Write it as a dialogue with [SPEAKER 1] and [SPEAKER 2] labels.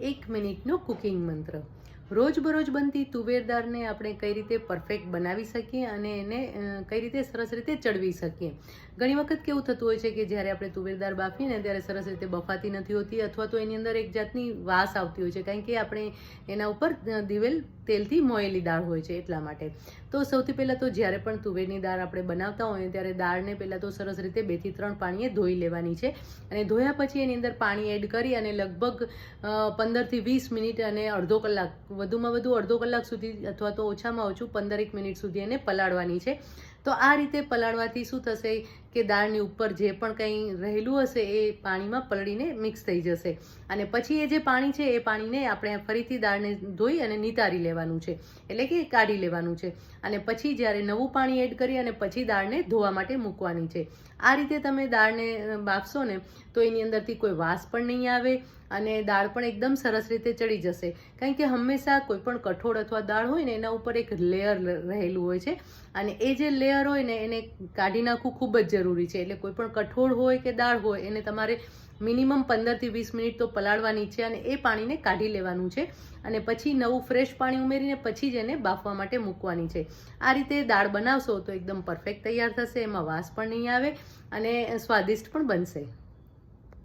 [SPEAKER 1] 1 મિનિટનો કુકિંગ મંત્ર। રોજબરોજ બનતી તુવેર દાળને આપણે કઈ રીતે પરફેક્ટ બનાવી શકીએ અને એને કઈ રીતે સરસ રીતે ચડવી શકીએ। ઘણી વખત કેવું થતું હોય છે કે જ્યારે આપણે તુવેર દાળ બાફીએ ને ત્યારે સરસ રીતે બફાતી નથી હોતી, અથવા તો એની અંદર એક જાતની વાસ આવતી હોય છે, કારણ કે આપણે એના ઉપર દિવેલ તેલથી મોયેલી દાળ હોય છે એટલા માટે। તો સૌથી પહેલાં તો જ્યારે પણ તુવેરની દાળ આપણે બનાવતા હોઈએ ત્યારે દાળને પહેલાં તો સરસ રીતે 2 થી 3 પાણીએ ધોઈ લેવાની છે, અને ધોયા પછી એની અંદર પાણી એડ કરી અને લગભગ 15 થી 20 મિનિટ અને અડધો કલાક, વધુમાં વધુ અડધો કલાક સુધી અથવા તો ઓછામાં ઓછું 15 મિનિટ સુધી એને પલાળવાની છે। તો આ રીતે પલાળવાથી શું થશે કે દાળની ઉપર જે પણ કંઈ રહેલું હશે એ પાણીમાં પલળીને મિક્સ થઈ જશે, અને પછી એ જે પાણી છે એ પાણીને આપણે ફરીથી દાળને ધોઈ અને નિતારી લેવાનું છે, એટલે કે કાઢી લેવાનું છે, અને પછી જ્યારે નવું પાણી એડ કરી અને પછી દાળને ધોવા માટે મૂકવાની છે। આ રીતે તમે દાળને બાફશો ને તો એની અંદરથી કોઈ વાસ પણ નહીં આવે અને દાળ પણ એકદમ સરસ રીતે ચડી જશે, કારણ કે હંમેશા કોઈ પણ કઠોળ અથવા દાળ હોય ને એના ઉપર એક લેયર રહેલું હોય છે, અને એ જે લેયર હોય ને એને કાઢી નાખવું ખૂબ જ જરૂરી છે। એટલે કોઈ પણ કઠોળ હોય કે દાળ હોય એને તમારે મિનિમમ 15 થી 20 મિનિટ તો પલાળવાની છે, અને એ પાણીને કાઢી લેવાનું છે, અને પછી નવું ફ્રેશ પાણી ઉમેરીને પછી જ એને બાફવા માટે મૂકવાની છે। આ રીતે દાળ બનાવશો તો એકદમ પરફેક્ટ તૈયાર થશે, એમાં વાસ પણ નહીં આવે અને સ્વાદિષ્ટ પણ બનશે।